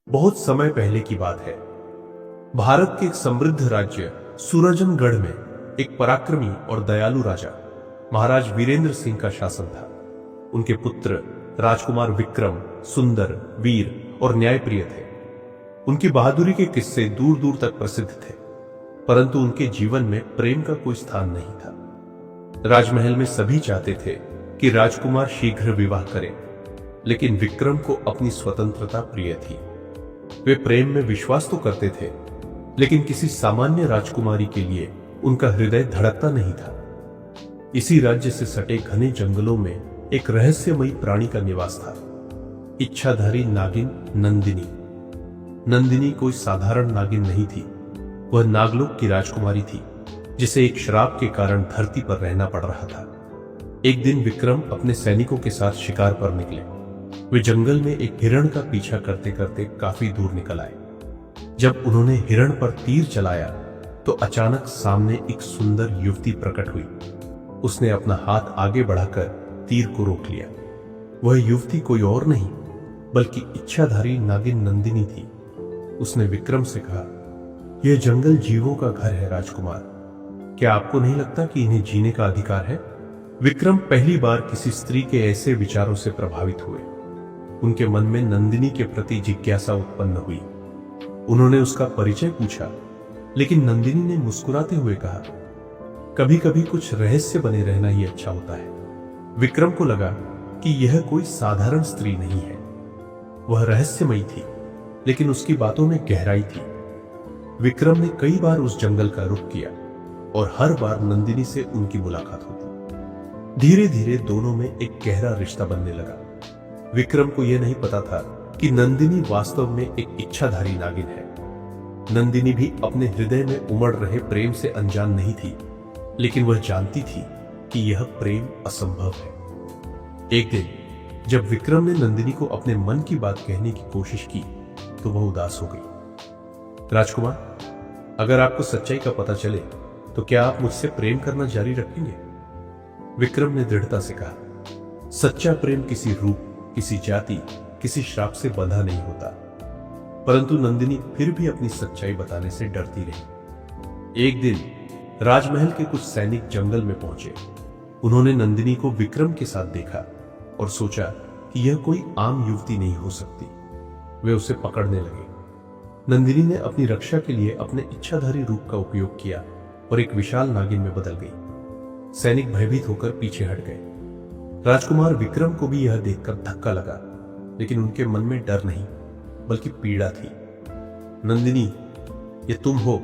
बहुत समय पहले की बात है। भारत के एक समृद्ध राज्य सूरजनगढ़ में एक पराक्रमी और दयालु राजा महाराज वीरेंद्र सिंह का शासन था। उनके पुत्र राजकुमार विक्रम सुंदर, वीर और न्यायप्रिय थे। उनकी बहादुरी के किस्से दूर दूर तक प्रसिद्ध थे, परंतु उनके जीवन में प्रेम का कोई स्थान नहीं था। राजमहल में सभी चाहते थे कि राजकुमार शीघ्र विवाह करें, लेकिन विक्रम को अपनी स्वतंत्रता प्रिय थी। वे प्रेम में विश्वास तो करते थे, लेकिन किसी सामान्य राजकुमारी के लिए उनका हृदय धड़कता नहीं था। इसी राज्य से सटे घने जंगलों में एक रहस्यमयी प्राणी का निवास था, इच्छाधारी नागिन नंदिनी। नंदिनी कोई साधारण नागिन नहीं थी, वह नागलोक की राजकुमारी थी, जिसे एक श्राप के कारण धरती पर रहना पड़ रहा था। एक दिन विक्रम अपने सैनिकों के साथ शिकार पर निकले। वे जंगल में एक हिरण का पीछा करते करते काफी दूर निकल आए। जब उन्होंने हिरण पर तीर चलाया तो अचानक सामने एक सुंदर युवती प्रकट हुई। उसने अपना हाथ आगे बढ़ाकर तीर को रोक लिया। वह युवती कोई और नहीं बल्कि इच्छाधारी नागिन नंदिनी थी। उसने विक्रम से कहा, यह जंगल जीवों का घर है राजकुमार, क्या आपको नहीं लगता कि इन्हें जीने का अधिकार है? विक्रम पहली बार किसी स्त्री के ऐसे विचारों से प्रभावित हुए। उनके मन में नंदिनी के प्रति जिज्ञासा उत्पन्न हुई। उन्होंने उसका परिचय पूछा, लेकिन नंदिनी ने मुस्कुराते हुए कहा, कभी कभी कुछ रहस्य बने रहना ही अच्छा होता है। विक्रम को लगा कि यह कोई साधारण स्त्री नहीं है। वह रहस्यमयी थी, लेकिन उसकी बातों में गहराई थी। विक्रम ने कई बार उस जंगल का रुख किया और हर बार नंदिनी से उनकी मुलाकात होती। धीरे धीरे दोनों में एक गहरा रिश्ता बनने लगा। विक्रम को यह नहीं पता था कि नंदिनी वास्तव में एक इच्छाधारी नागिन है। नंदिनी भी अपने हृदय में उमड़ रहे प्रेम से अनजान नहीं थी, लेकिन वह जानती थी कि यह प्रेम असंभव है। एक दिन जब विक्रम ने नंदिनी को अपने मन की बात कहने की कोशिश की तो वह उदास हो गई। राजकुमार, अगर आपको सच्चाई का पता चले तो क्या आप मुझसे प्रेम करना जारी रखेंगे? विक्रम ने दृढ़ता से कहा, सच्चा प्रेम किसी रूप, किसी जाति, किसी श्राप से बंधा नहीं होता। परंतु नंदिनी फिर भी अपनी सच्चाई बताने से डरती रही। एक दिन राजमहल के कुछ सैनिक जंगल में पहुंचे। उन्होंने नंदिनी को विक्रम के साथ देखा और सोचा कि यह कोई आम युवती नहीं हो सकती। वे उसे पकड़ने लगे। नंदिनी ने अपनी रक्षा के लिए अपने इच्छाधारी रूप का उपयोग किया और एक विशाल नागिन में बदल गई। सैनिक भयभीत होकर पीछे हट गए। राजकुमार विक्रम को भी यह देखकर धक्का लगा, लेकिन उनके मन में डर नहीं बल्कि पीड़ा थी। नंदिनी, ये तुम हो?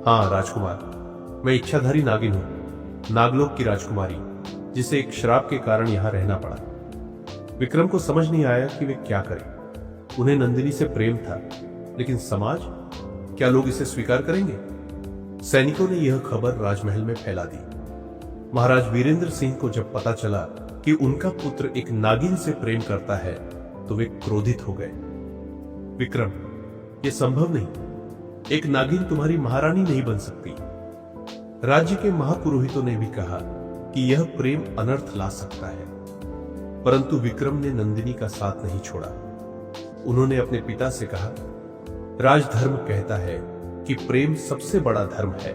हाँ राजकुमार, मैं इच्छाधारी नागिन हूं, नागलोक की राजकुमारी, जिसे एक श्राप के कारण यहां रहना पड़ा। विक्रम को समझ नहीं आया कि वे क्या करें। उन्हें नंदिनी से प्रेम था, लेकिन समाज, क्या लोग इसे स्वीकार करेंगे? सैनिकों ने यह खबर राजमहल में फैला दी। महाराज वीरेंद्र सिंह को जब पता चला कि उनका पुत्र एक नागिन से प्रेम करता है तो वे क्रोधित हो गए। विक्रम, यह संभव नहीं। एक नागिन तुम्हारी महारानी नहीं बन सकती। राज्य के महापुरोहितों ने भी कहा कि यह प्रेम अनर्थ ला सकता है, परंतु विक्रम ने नंदिनी का साथ नहीं छोड़ा। उन्होंने अपने पिता से कहा, राजधर्म कहता है कि प्रेम सबसे बड़ा धर्म है।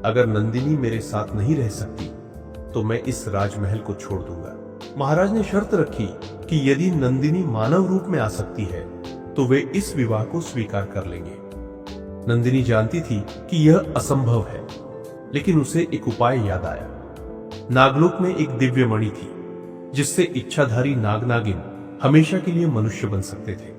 अगर नंदिनी मेरे साथ नहीं रह सकती तो मैं इस राजमहल को छोड़ दूंगा। महाराज ने शर्त रखी कि यदि नंदिनी मानव रूप में आ सकती है तो वे इस विवाह को स्वीकार कर लेंगे। नंदिनी जानती थी कि यह असंभव है, लेकिन उसे एक उपाय याद आया। नागलोक में एक दिव्य मणि थी, जिससे इच्छाधारी नाग नागिन हमेशा के लिए मनुष्य बन सकते थे,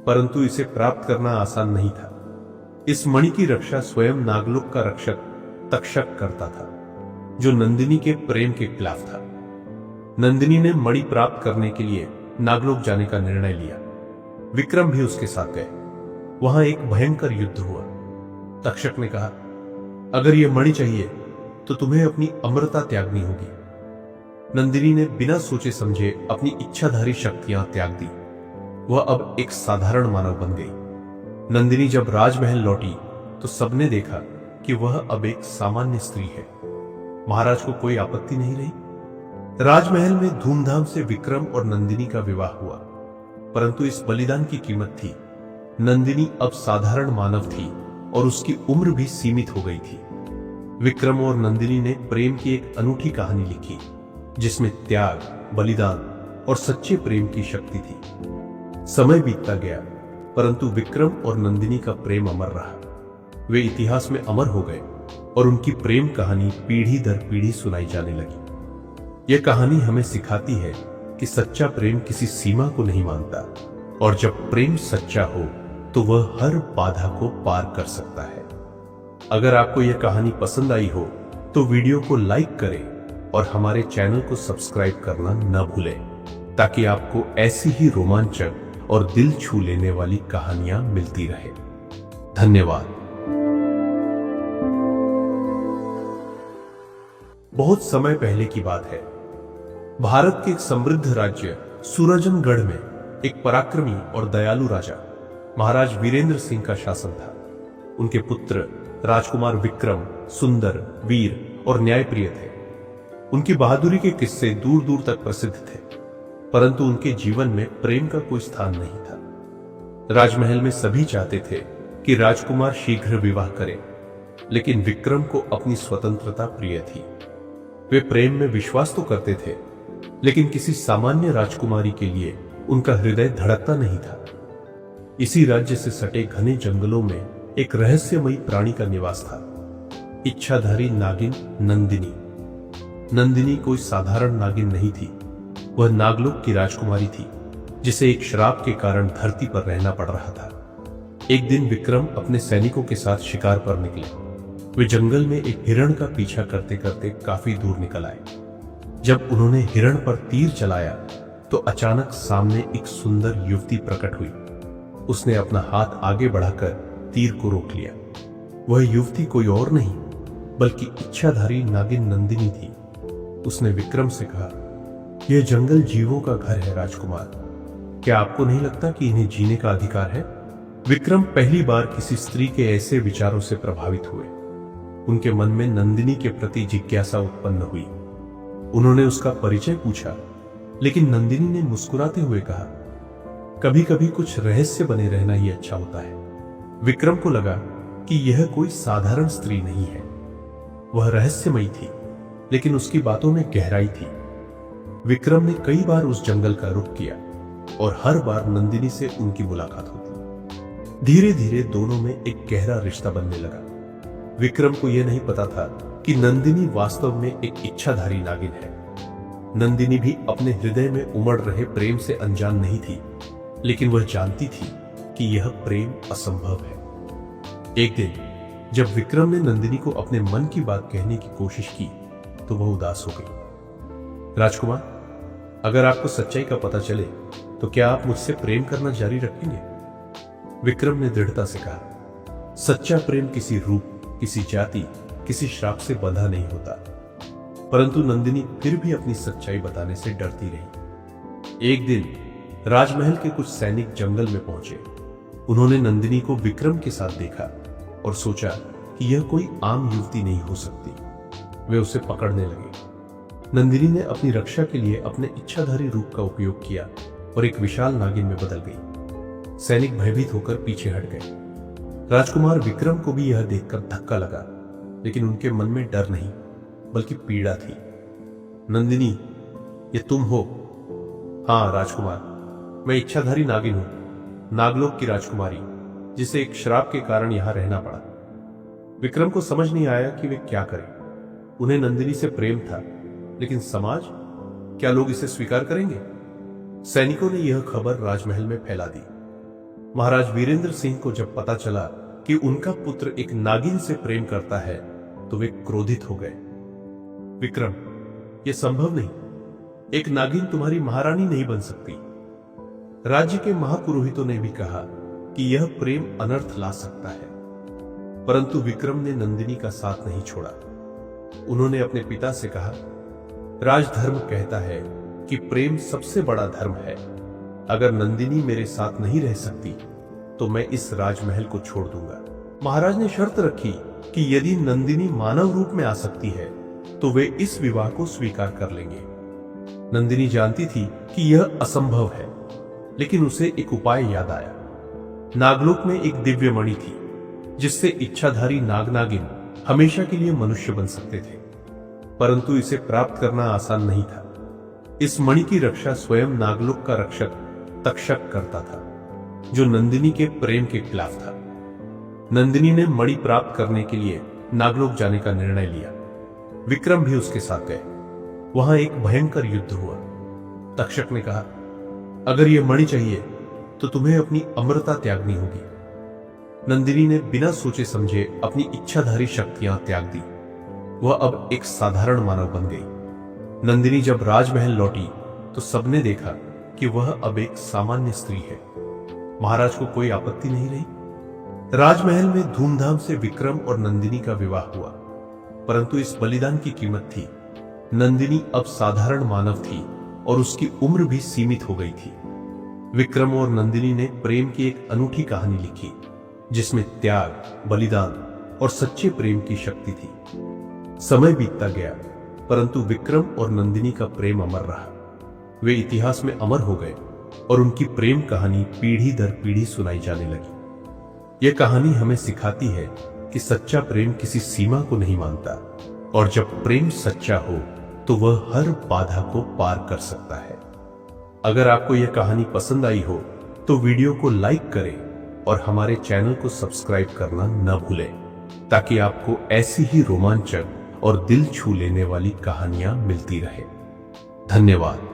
परंतु इसे प्राप्त करना आसान नहीं था। इस मणि की रक्षा स्वयं नागलोक का रक्षक तक्षक करता था, जो नंदिनी के प्रेम के खिलाफ था। नंदिनी ने मणि प्राप्त करने के लिए नागलोक जाने का निर्णय लिया। विक्रम भी उसके साथ गए। वहां एक भयंकर युद्ध हुआ। तक्षक ने कहा, अगर यह मणि चाहिए तो तुम्हें अपनी अमरता त्यागनी होगी। नंदिनी ने बिना सोचे समझे अपनी इच्छाधारी शक्तियां त्याग दी। वह अब एक साधारण मानव बन गई। नंदिनी जब राजमहल लौटी तो सबने देखा कि वह अब एक सामान्य स्त्री है। महाराज को कोई आपत्ति नहीं रही। राजमहल में धूमधाम से विक्रम और नंदिनी का विवाह हुआ, परंतु इस बलिदान की कीमत थी नंदिनी अब साधारण मानव थी और उसकी उम्र भी सीमित हो गई थी। विक्रम और नंदिनी ने प्रेम की एक अनूठी कहानी लिखी जिसमें त्याग, बलिदान और सच्चे प्रेम की शक्ति थी। समय बीतता गया परंतु विक्रम और नंदिनी का प्रेम अमर रहा। वे इतिहास में अमर हो गए और उनकी प्रेम कहानी पीढ़ी दर पीढ़ी सुनाई जाने लगी। यह कहानी हमें सिखाती है कि सच्चा प्रेम किसी सीमा को नहीं मानता और जब प्रेम सच्चा हो तो वह हर बाधा को पार कर सकता है। अगर आपको यह कहानी पसंद आई हो तो वीडियो को लाइक करें और हमारे चैनल को सब्सक्राइब करना न भूलें ताकि आपको ऐसी ही रोमांचक और दिल छू लेने वाली कहानियां मिलती रहे। धन्यवाद। बहुत समय पहले की बात है। भारत के एक समृद्ध राज्य सूरजनगढ़ में एक पराक्रमी और दयालु राजा महाराज वीरेंद्र सिंह का शासन था। उनके पुत्र राजकुमार विक्रम सुंदर, वीर और न्यायप्रिय थे। उनकी बहादुरी के किस्से दूर दूर तक प्रसिद्ध थे, परंतु उनके जीवन में प्रेम का कोई स्थान नहीं था। राजमहल में सभी चाहते थे कि राजकुमार शीघ्र विवाह करें, लेकिन विक्रम को अपनी स्वतंत्रता प्रिय थी। वे प्रेम में विश्वास तो करते थे, लेकिन किसी सामान्य राजकुमारी के लिए उनका हृदय धड़कता नहीं था। इसी राज्य से सटे घने जंगलों में एक रहस्यमयी प्राणी का निवास था, इच्छाधारी नागिन नंदिनी। नंदिनी कोई साधारण नागिन नहीं थी, वह नागलोक की राजकुमारी थी जिसे एक श्राप के कारण धरती पर रहना पड़ रहा था। एक दिन विक्रम अपने सैनिकों के साथ शिकार पर निकले। वे जंगल में एक हिरण का पीछा करते करते काफी दूर निकल आए। जब उन्होंने हिरण पर तीर चलाया तो अचानक सामने एक सुंदर युवती प्रकट हुई। उसने अपना हाथ आगे बढ़ाकर तीर को रोक लिया। वह युवती कोई और नहीं बल्कि इच्छाधारी नागिन नंदिनी थी। उसने विक्रम से कहा, यह जंगल जीवों का घर है राजकुमार, क्या आपको नहीं लगता कि इन्हें जीने का अधिकार है? विक्रम पहली बार किसी स्त्री के ऐसे विचारों से प्रभावित हुए। उनके मन में नंदिनी के प्रति जिज्ञासा उत्पन्न हुई। उन्होंने उसका परिचय पूछा, लेकिन नंदिनी ने मुस्कुराते हुए कहा, कभी कभी कुछ रहस्य बने रहना ही अच्छा होता है। विक्रम को लगा कि यह कोई साधारण स्त्री नहीं है। वह रहस्यमयी थी, लेकिन उसकी बातों में गहराई थी। विक्रम ने कई बार उस जंगल का रुख किया और हर बार नंदिनी से उनकी मुलाकात होती। धीरे धीरे दोनों में एक गहरा रिश्ता बनने लगा। विक्रम को यह नहीं पता था कि नंदिनी वास्तव में एक इच्छाधारी नागिन है। नंदिनी भी अपने हृदय में उमड़ रहे प्रेम से अनजान नहीं थी, लेकिन वह जानती थी कि यह प्रेम असंभव है। एक दिन जब विक्रम ने नंदिनी को अपने मन की बात कहने की कोशिश की तो वह उदास हो गई। राजकुमार, अगर आपको सच्चाई का पता चले तो क्या आप मुझसे प्रेम करना जारी रखेंगे? विक्रम ने दृढ़ता से कहा, सच्चा प्रेम किसी रूप, किसी जाति, किसी श्राप से बंधा नहीं होता। परंतु नंदिनी फिर भी अपनी सच्चाई बताने से डरती रही। एक दिन राजमहल के कुछ सैनिक जंगल में पहुंचे। उन्होंने नंदिनी को विक्रम के साथ देखा और सोचा कि यह कोई आम युवती नहीं हो सकती। वे उसे पकड़ने लगे। नंदिनी ने अपनी रक्षा के लिए अपने इच्छाधारी रूप का उपयोग किया और एक विशाल नागिन में बदल गई। सैनिक भयभीत होकर पीछे हट गए। राजकुमार विक्रम को भी यह देखकर धक्का लगा, लेकिन उनके मन में डर नहीं बल्कि पीड़ा थी। नंदिनी, ये तुम हो? हाँ राजकुमार, मैं इच्छाधारी नागिन हूं, नागलोक की राजकुमारी, जिसे एक श्राप के कारण यहां रहना पड़ा। विक्रम को समझ नहीं आया कि वे क्या करें। उन्हें नंदिनी से प्रेम था, लेकिन समाज, क्या लोग इसे स्वीकार करेंगे? सैनिकों ने यह खबर राजमहल में फैला दी। महाराज वीरेंद्र सिंह को जब पता चला कि उनका पुत्र एक नागिन से प्रेम करता है तो वे क्रोधित हो गए। विक्रम, यह संभव नहीं, एक नागिन तुम्हारी महारानी नहीं बन सकती। राज्य के महापुरोहितों ने भी कहा कि यह प्रेम अनर्थ ला सकता है, परंतु विक्रम ने नंदिनी का साथ नहीं छोड़ा। उन्होंने अपने पिता से कहा, राजधर्म कहता है कि प्रेम सबसे बड़ा धर्म है। अगर नंदिनी मेरे साथ नहीं रह सकती तो मैं इस राजमहल को छोड़ दूंगा। महाराज ने शर्त रखी कि यदि नंदिनी मानव रूप में आ सकती है तो वे इस विवाह को स्वीकार कर लेंगे। नंदिनी जानती थी कि यह असंभव है, लेकिन उसे एक उपाय याद आया। नागलोक में एक दिव्य मणि थी जिससे इच्छाधारी नाग नागिन हमेशा के लिए मनुष्य बन सकते थे, परंतु इसे प्राप्त करना आसान नहीं था। इस मणि की रक्षा स्वयं नागलोक का रक्षक तक्षक करता था, जो नंदिनी के प्रेम के खिलाफ था। नंदिनी ने मणि प्राप्त करने के लिए नागलोक जाने का निर्णय लिया। विक्रम भी उसके साथ गए। वहां एक भयंकर युद्ध हुआ। तक्षक ने कहा, अगर यह मणि चाहिए तो तुम्हें अपनी अमरता त्यागनी होगी। नंदिनी ने बिना सोचे समझे अपनी इच्छाधारी शक्तियां त्याग दी। वह अब एक साधारण मानव बन गई। नंदिनी जब राजमहल लौटी तो सबने देखा कि वह अब एक सामान्य स्त्री है। महाराज को कोई आपत्ति नहीं रही। राजमहल में धूमधाम से विक्रम और नंदिनी का विवाह हुआ, परंतु इस बलिदान की कीमत थी। नंदिनी अब साधारण मानव थी और उसकी उम्र भी सीमित हो गई थी। विक्रम और नंदिनी ने प्रेम की एक अनूठी कहानी लिखी, जिसमें त्याग, बलिदान और सच्चे प्रेम की शक्ति थी। समय बीतता गया, परंतु विक्रम और नंदिनी का प्रेम अमर रहा। वे इतिहास में अमर हो गए और उनकी प्रेम कहानी पीढ़ी दर पीढ़ी सुनाई जाने लगी। यह कहानी हमें सिखाती है कि सच्चा प्रेम किसी सीमा को नहीं मानता, और जब प्रेम सच्चा हो तो वह हर बाधा को पार कर सकता है। अगर आपको यह कहानी पसंद आई हो तो वीडियो को लाइक करें और हमारे चैनल को सब्सक्राइब करना न भूलें, ताकि आपको ऐसी ही रोमांचक और दिल छू लेने वाली कहानियां मिलती रहे। धन्यवाद।